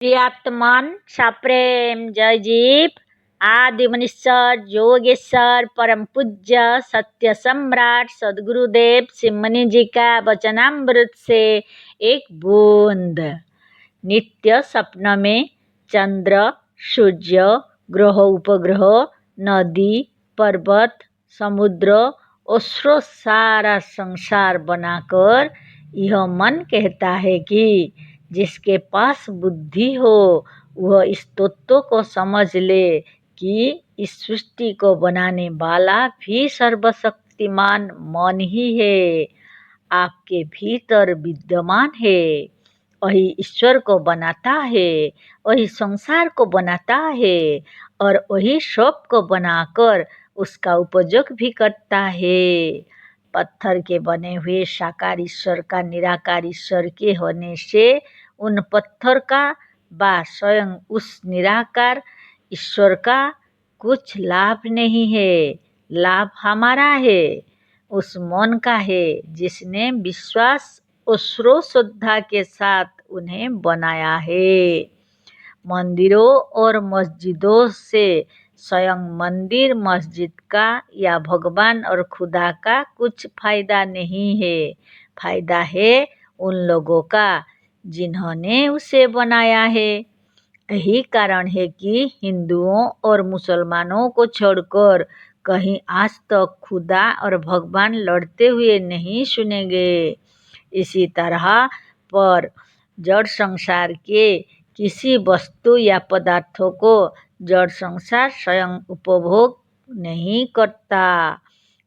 प्रियात्मन सप्रेम जयजीव आदि मनीश्वर योगेश्वर परम पूज्य सत्य सम्राट सदगुरुदेव सिमनी जी का वचनामृत से एक बूंद। नित्य सपन में चंद्र सूर्य ग्रह उपग्रह नदी पर्वत समुद्र और स्रोत सारा संसार बनाकर यह मन कहता है कि जिसके पास बुद्धि हो वह इस तत्व को समझ ले कि इस सृष्टि को बनाने वाला भी सर्वशक्तिमान मन ही है, आपके भीतर विद्यमान है। वही ईश्वर को बनाता है, वही संसार को बनाता है और वही सब को बनाकर उसका उपयोग भी करता है। पत्थर के बने हुए साकार ईश्वर का निराकार ईश्वर के होने से उन पत्थर का व स्वयं उस निराकार ईश्वर का कुछ लाभ नहीं है। लाभ हमारा है, उस मन का है जिसने विश्वास और श्रद्धा के साथ उन्हें बनाया है। मंदिरों और मस्जिदों से स्वयं मंदिर मस्जिद का या भगवान और खुदा का कुछ फायदा नहीं है। फायदा है उन लोगों का जिन्होंने उसे बनाया है। यही कारण है कि हिंदुओं और मुसलमानों को छोड़कर कहीं आज तक खुदा और भगवान लड़ते हुए नहीं सुनेंगे। इसी तरह पर जड़ संसार के किसी वस्तु या पदार्थों को जड़ संसार स्वयं उपभोग नहीं करता,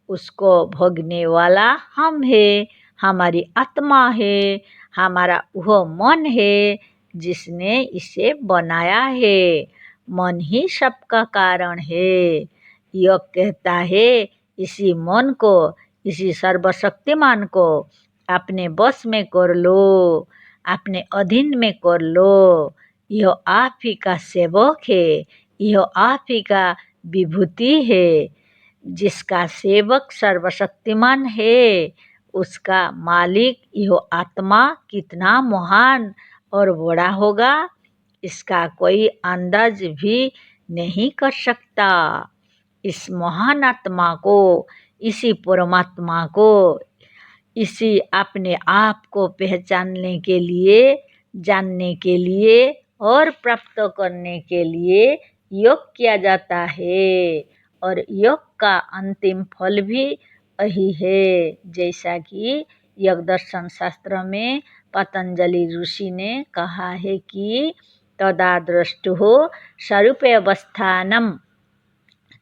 उसको भोगने वाला हम है, हमारी आत्मा है, हमारा वह मन है जिसने इसे बनाया है। मन ही सबका कारण है। यह कहता है इसी मन को, इसी सर्वशक्तिमान को अपने बस में कर लो, अपने अधीन में कर लो। यह आप ही का सेवक है, यह आप ही का विभूति है। जिसका सेवक सर्वशक्तिमान है उसका मालिक यह आत्मा कितना महान और बड़ा होगा, इसका कोई अंदाज भी नहीं कर सकता। इस महान आत्मा को, इसी परमात्मा को, इसी अपने आप को पहचानने के लिए, जानने के लिए और प्राप्त करने के लिए योग किया जाता है। और योग का अंतिम फल भी यही है। जैसा कि योग दर्शन शास्त्र में पतंजलि ऋषि ने कहा है कि तदा दृष्टुः स्वरूपे अवस्थानम।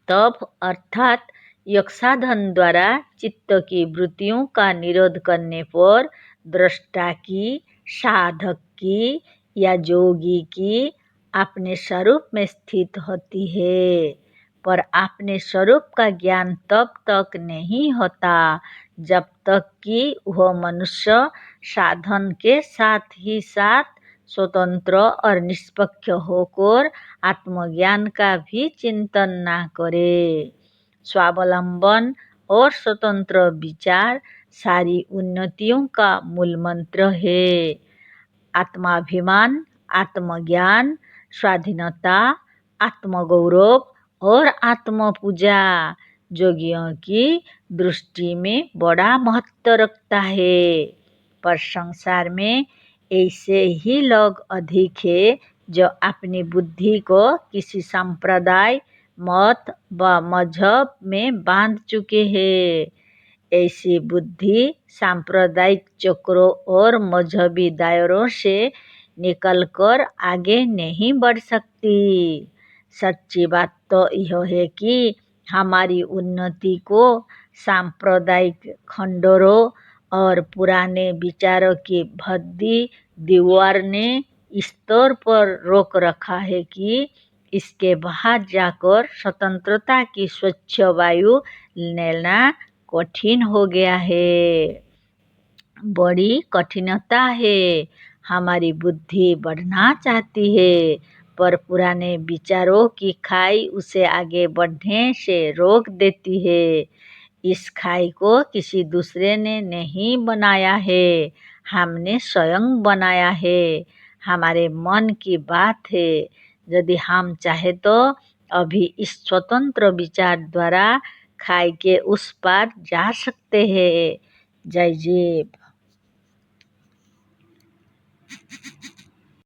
तप अर्थात योग साधन द्वारा चित्त की वृत्तियों का निरोध करने पर दृष्टा की, साधक की या योगी की अपने स्वरूप में स्थित होती है। पर अपने स्वरूप का ज्ञान तब तक नहीं होता जब तक कि वह मनुष्य साधन के साथ ही साथ स्वतंत्र और निष्पक्ष होकर आत्मज्ञान का भी चिंतन ना करे। स्वावलंबन और स्वतंत्र विचार सारी उन्नतियों का मूल मंत्र है। आत्माभिमान, आत्मज्ञान, स्वाधीनता, आत्मगौरव और आत्मपूजा योगियों की दृष्टि में बड़ा महत्व रखता है। पर संसार में ऐसे ही लोग अधिक है जो अपनी बुद्धि को किसी संप्रदाय, मत व मजहब में बांध चुके हैं। ऐसी बुद्धि सांप्रदायिक चक्रों और मजहबी दायरों से निकलकर आगे नहीं बढ़ सकती। सच्ची बात तो यह है कि हमारी उन्नति को सांप्रदायिक खंडरों और पुराने विचारों की भद्दी दीवार ने इस तौर पर रोक रखा है कि इसके बाहर जाकर स्वतंत्रता की स्वच्छ वायु लेना कठिन हो गया है। बड़ी कठिनता है। हमारी बुद्धि बढ़ना चाहती है पर पुराने विचारों की खाई उसे आगे बढ़ने से रोक देती है। इस खाई को किसी दूसरे ने नहीं बनाया है, हमने स्वयं बनाया है। हमारे मन की बात है। यदि हम चाहे तो अभी इस स्वतंत्र विचार द्वारा खाई के उस पार जा सकते हैं। जय जीव।